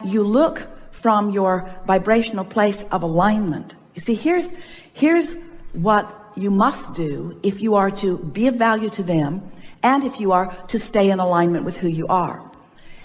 you look from your vibrational place of alignment. You see, here's what you must do if you are to be of value to them, and if you are to stay in alignment with who you are.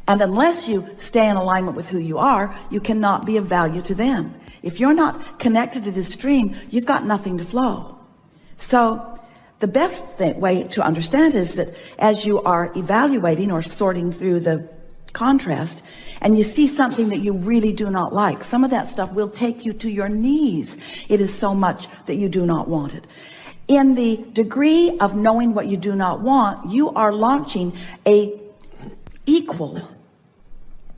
And unless you stay in alignment with who you are, you cannot be of value to them. If you're not connected to this stream, you've got nothing to flow. So the best way to understand is that as you are evaluating or sorting through the contrast, and you see something that you really do not like, some of that stuff will take you to your knees. It is so much that you do not want it. In the degree of knowing what you do not want, you are launching a equal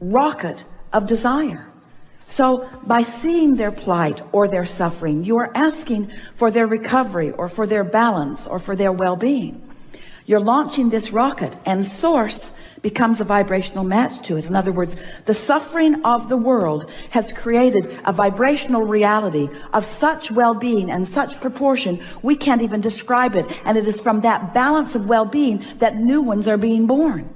rocket of desire. So by seeing their plight or their suffering, you are asking for their recovery or for their balance or for their well-being. You're launching this rocket, and source becomes a vibrational match to it. In other words, the suffering of the world has created a vibrational reality of such well-being and such proportion we can't even describe it. And it is from that balance of well-being that new ones are being born.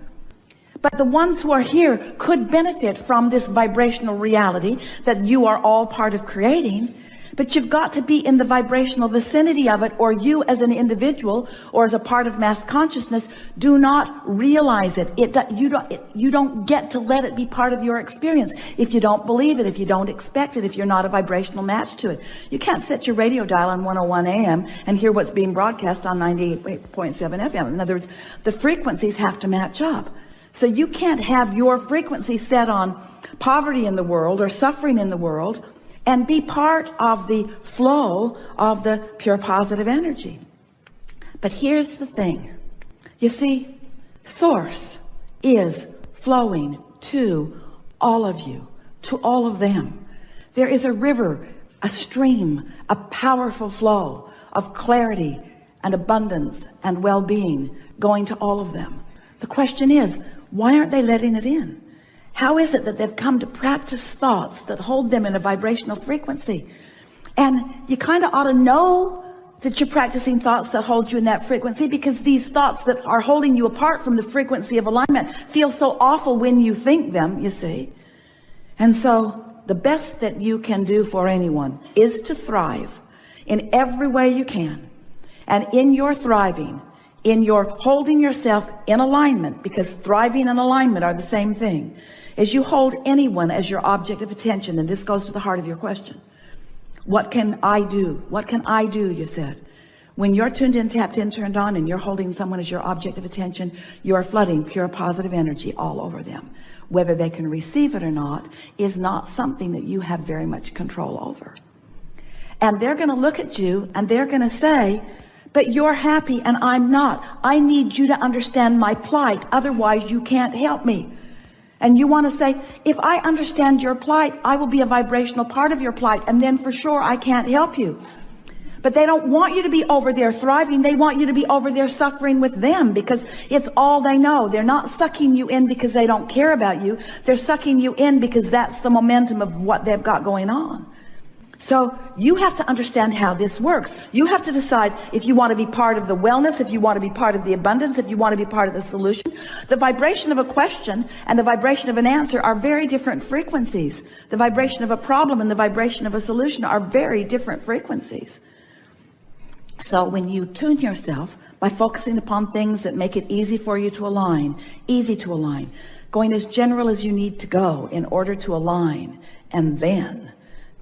But the ones who are here could benefit from this vibrational reality that you are all part of creating. But you've got to be in the vibrational vicinity of it, or you as an individual or as a part of mass consciousness do not realize it. You don't get to let it be part of your experience if you don't believe it, if you don't expect it, if you're not a vibrational match to it. You can't set your radio dial on 101 AM and hear what's being broadcast on 98.7 FM. In other words, the frequencies have to match up. So you can't have your frequency set on poverty in the world or suffering in the world and be part of the flow of the pure positive energy. But here's the thing. You see, source is flowing to all of you, to all of them. There is a river, a stream, a powerful flow of clarity and abundance and well-being going to all of them. The question is, why aren't they letting it in? How is it that they've come to practice thoughts that hold them in a vibrational frequency? And you kind of ought to know that you're practicing thoughts that hold you in that frequency, because these thoughts that are holding you apart from the frequency of alignment feel so awful when you think them, you see. And so the best that you can do for anyone is to thrive in every way you can. And in your thriving, in your holding yourself in alignment, because thriving and alignment are the same thing, as you hold anyone as your object of attention. And this goes to the heart of your question. What can I do? What can I do? You said. When you're tuned in, tapped in, turned on, and you're holding someone as your object of attention, you are flooding pure positive energy all over them. Whether they can receive it or not is not something that you have very much control over. And they're going to look at you and they're going to say, but you're happy and I'm not. I need you to understand my plight. Otherwise, you can't help me. And you want to say, if I understand your plight, I will be a vibrational part of your plight. And then for sure, I can't help you. But they don't want you to be over there thriving. They want you to be over there suffering with them, because it's all they know. They're not sucking you in because they don't care about you. They're sucking you in because that's the momentum of what they've got going on. So you have to understand how this works. You have to decide if you want to be part of the wellness, if you want to be part of the abundance, if you want to be part of the solution. The vibration of a question and the vibration of an answer are very different frequencies. The vibration of a problem and the vibration of a solution are very different frequencies. So when you tune yourself by focusing upon things that make it easy for you to align, going as general as you need to go in order to align, and then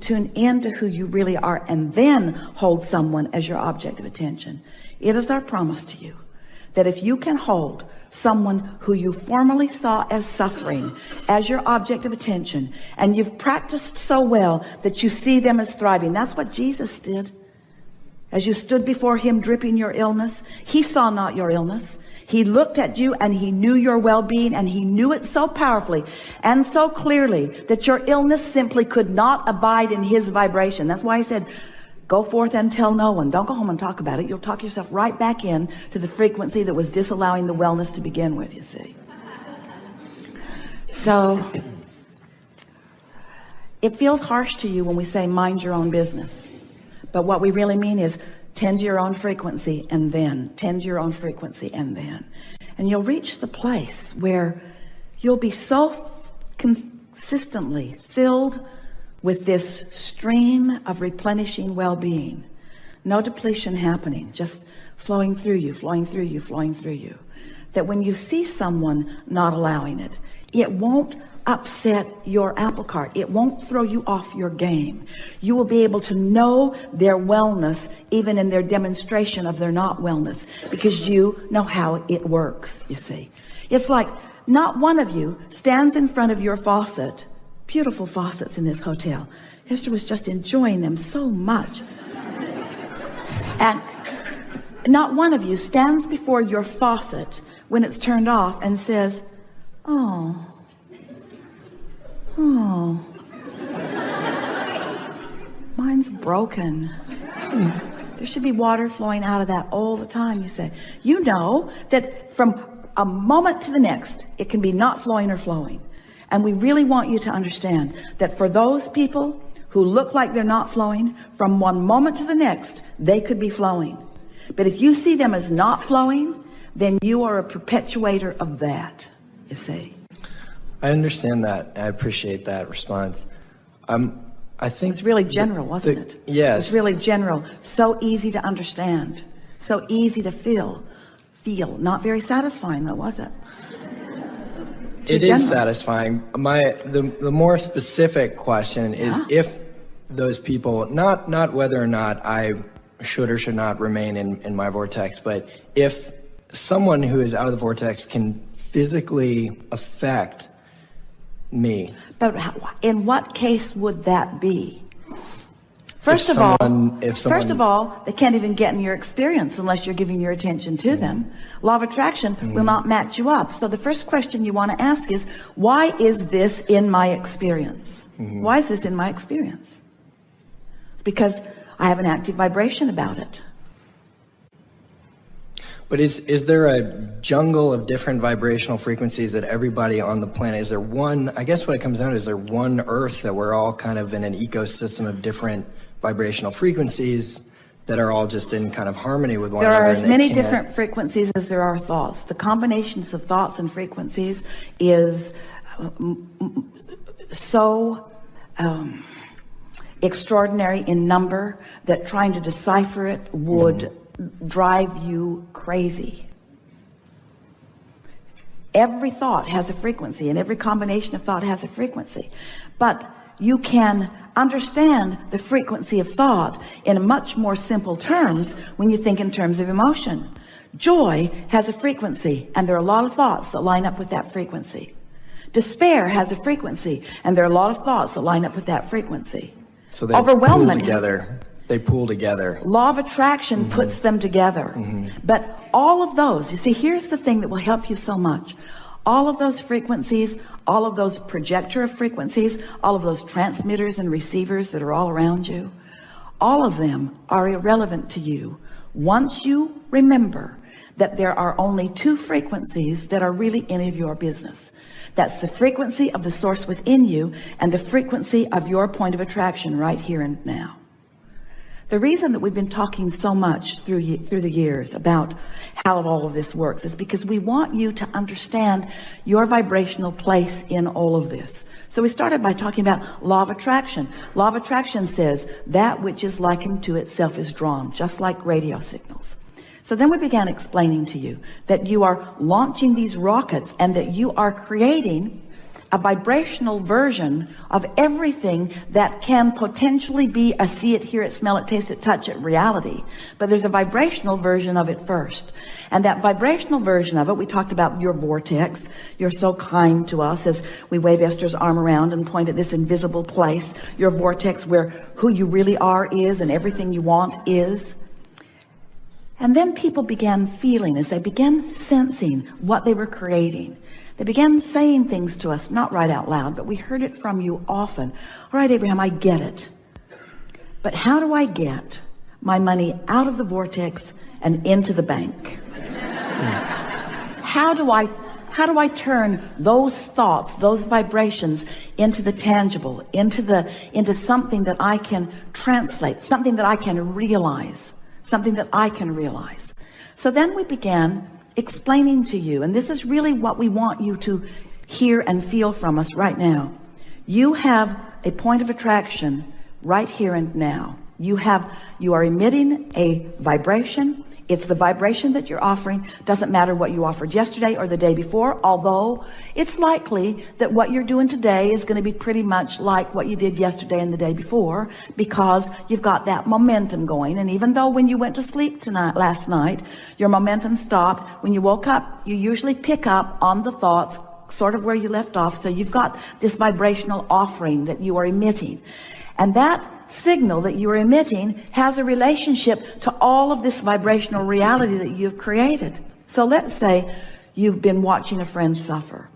tune into who you really are, and then hold someone as your object of attention. It is our promise to you that if you can hold someone who you formerly saw as suffering as your object of attention, and you've practiced so well that you see them as thriving. That's what Jesus did. As you stood before him dripping your illness, he saw not your illness. He looked at you and he knew your well-being, and he knew it so powerfully and so clearly that your illness simply could not abide in his vibration. That's why he said, go forth and tell no one. Don't go home and talk about it. You'll talk yourself right back in to the frequency that was disallowing the wellness to begin with, you see. So it feels harsh to you when we say mind your own business. But what we really mean is tend to your own frequency, and then tend to your own frequency, and then. And you'll reach the place where you'll be so consistently filled with this stream of replenishing well-being. No depletion happening, just flowing through you, flowing through you, flowing through you. That when you see someone not allowing it, it won't upset your apple cart. It won't throw you off your game. You will be able to know their wellness even in their demonstration of their not wellness, because you know how it works, you see. It's like not one of you stands in front of your faucet. Beautiful faucets in this hotel. Esther was just enjoying them so much. And not one of you stands before your faucet when it's turned off and says, oh, mine's broken. There should be water flowing out of that all the time, you say. You know that from a moment to the next, it can be not flowing or flowing. And we really want you to understand that for those people who look like they're not flowing, from one moment to the next, they could be flowing. But if you see them as not flowing, then you are a perpetuator of that, you see. I understand that. I appreciate that response. I think it was really general, wasn't it? Yes. It was really general. So easy to understand. So easy to feel. Not very satisfying, though, was it? It is satisfying. The more specific question is if those people, not whether or not I should or should not remain in my vortex, but if someone who is out of the vortex can physically affect me. But in what case would that be? First of all, they can't even get in your experience unless you're giving your attention to them. Law of attraction will not match you up. So the first question you want to ask is, why is this in my experience? Why is this in my experience? Because I have an active vibration about it. But is there a jungle of different vibrational frequencies that everybody on the planet, is there one, I guess what it comes down to, is there one Earth that we're all kind of in an ecosystem of different vibrational frequencies that are all just in kind of harmony with one another? There are as many different frequencies as there are thoughts. The combinations of thoughts and frequencies is so extraordinary in number that trying to decipher it would drive you crazy. Every thought has a frequency, and every combination of thought has a frequency. But you can understand the frequency of thought in much more simple terms when you think in terms of emotion. Joy has a frequency, and there are a lot of thoughts that line up with that frequency. Despair has a frequency, and there are a lot of thoughts that line up with that frequency. So they pool together. They pool together. Law of attraction puts them together. But all of those, you see, here's the thing that will help you so much. All of those frequencies, all of those projector of frequencies, all of those transmitters and receivers that are all around you, all of them are irrelevant to you once you remember that there are only two frequencies that are really any of your business. That's the frequency of the source within you and the frequency of your point of attraction right here and now. The reason that we've been talking so much through the years about how all of this works is because we want you to understand your vibrational place in all of this. So we started by talking about law of attraction. Law of attraction says that which is likened to itself is drawn, just like radio signals. So then we began explaining to you that you are launching these rockets and that you are creating a vibrational version of everything that can potentially be a see it, hear it, smell it, taste it, touch it reality. But there's a vibrational version of it first. And that vibrational version of it, we talked about your vortex. You're so kind to us as we wave Esther's arm around and point at this invisible place, your vortex where who you really are is and everything you want is. And then people began feeling, as they began sensing what they were creating, they began saying things to us, not right out loud, but we heard it from you often. All right, Abraham, I get it. But how do I get my money out of the vortex and into the bank? How do I turn those thoughts, those vibrations into the tangible, into something that I can translate, something that I can realize, something that I can realize? So then we began explaining to you, and this is really what we want you to hear and feel from us right now. You have a point of attraction right here and now. You are emitting a vibration. It's the vibration that you're offering. Doesn't matter what you offered yesterday or the day before, although it's likely that what you're doing today is going to be pretty much like what you did yesterday and the day before, because you've got that momentum going. And even though when you went to sleep last night, your momentum stopped, when you woke up, you usually pick up on the thoughts sort of where you left off. So you've got this vibrational offering that you are emitting. And that signal that you are emitting has a relationship to all of this vibrational reality that you've created. So let's say you've been watching a friend suffer,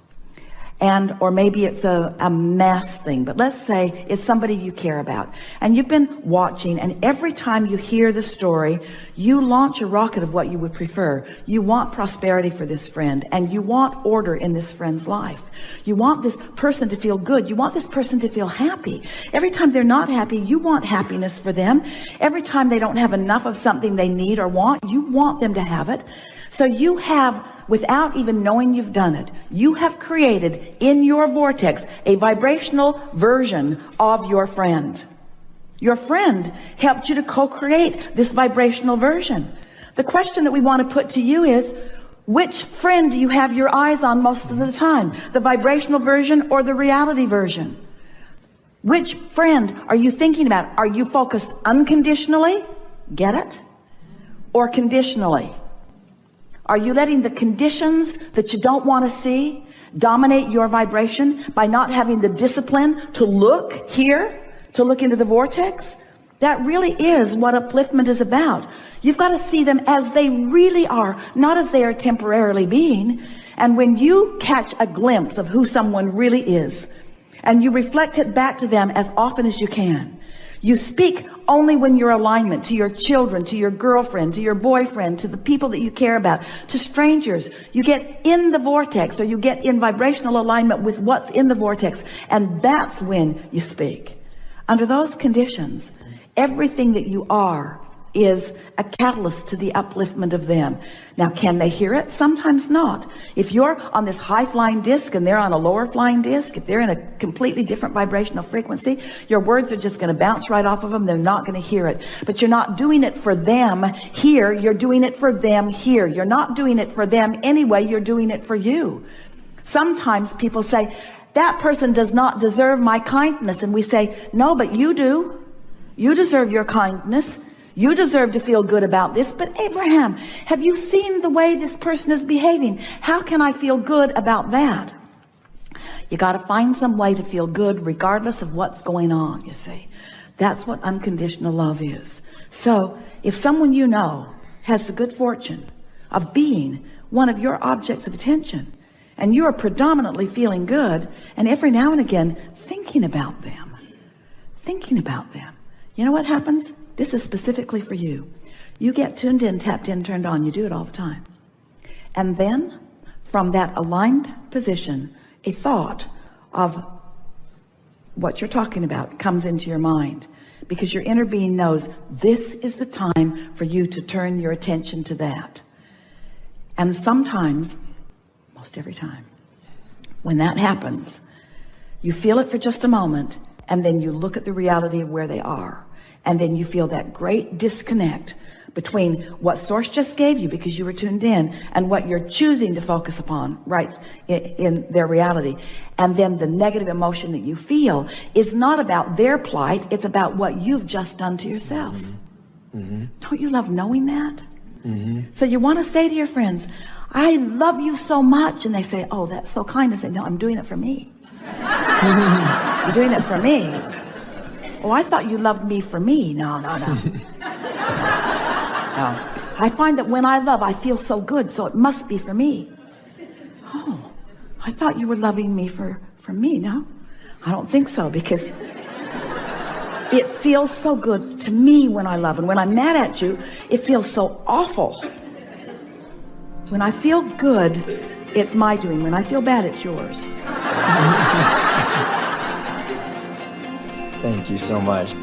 or maybe it's a mass thing, but let's say it's somebody you care about, and you've been watching, and every time you hear the story, you launch a rocket of what you would prefer. You want prosperity for this friend, and you want order in this friend's life. You want this person to feel good. You want this person to feel happy. Every time they're not happy, you want happiness for them. Every time they don't have enough of something they need or want, you want them to have it. So you have, without even knowing you've done it, you have created in your vortex a vibrational version of your friend. Your friend helped you to co-create this vibrational version. The question that we want to put to you is, which friend do you have your eyes on most of the time? The vibrational version or the reality version? Which friend are you thinking about? Are you focused unconditionally? Get it? Or conditionally? Are you letting the conditions that you don't want to see dominate your vibration by not having the discipline to look here, to look into the vortex? That really is what upliftment is about. You've got to see them as they really are, not as they are temporarily being. And when you catch a glimpse of who someone really is, and you reflect it back to them as often as you can, you speak only when you're alignment to your children, to your girlfriend, to your boyfriend, to the people that you care about, to strangers. You get in the vortex, or you get in vibrational alignment with what's in the vortex, and that's when you speak. Under those conditions, everything that you are is a catalyst to the upliftment of them. Now, can they hear it? Sometimes not. If you're on this high flying disc and they're on a lower flying disc, if they're in a completely different vibrational frequency, your words are just going to bounce right off of them. They're not going to hear it. But you're not doing it for them here. You're doing it for them here. You're not doing it for them anyway. You're doing it for you. Sometimes people say, that person does not deserve my kindness. And we say, no, but you do. You deserve your kindness. You deserve to feel good about this. But Abraham, have you seen the way this person is behaving? How can I feel good about that? You got to find some way to feel good regardless of what's going on, you see. That's what unconditional love is. So if someone you know has the good fortune of being one of your objects of attention, and you are predominantly feeling good, and every now and again thinking about them, you know what happens? This is specifically for you. You get tuned in, tapped in, turned on. You do it all the time. And then from that aligned position, a thought of what you're talking about comes into your mind, because your inner being knows this is the time for you to turn your attention to that. And sometimes, most every time, when that happens, you feel it for just a moment, and then you look at the reality of where they are. And then you feel that great disconnect between what source just gave you because you were tuned in and what you're choosing to focus upon right in their reality. And then the negative emotion that you feel is not about their plight. It's about what you've just done to yourself. Mm-hmm. Don't you love knowing that? Mm-hmm. So you want to say to your friends, I love you so much. And they say, oh, that's so kind. I say, no, I'm doing it for me. You're doing it for me. Oh, I thought you loved me for me. No. No. I find that when I love, I feel so good, so it must be for me. Oh, I thought you were loving me for me. No, I don't think so, because it feels so good to me when I love. And when I'm mad at you, it feels so awful. When I feel good, it's my doing. When I feel bad, it's yours. Thank you so much.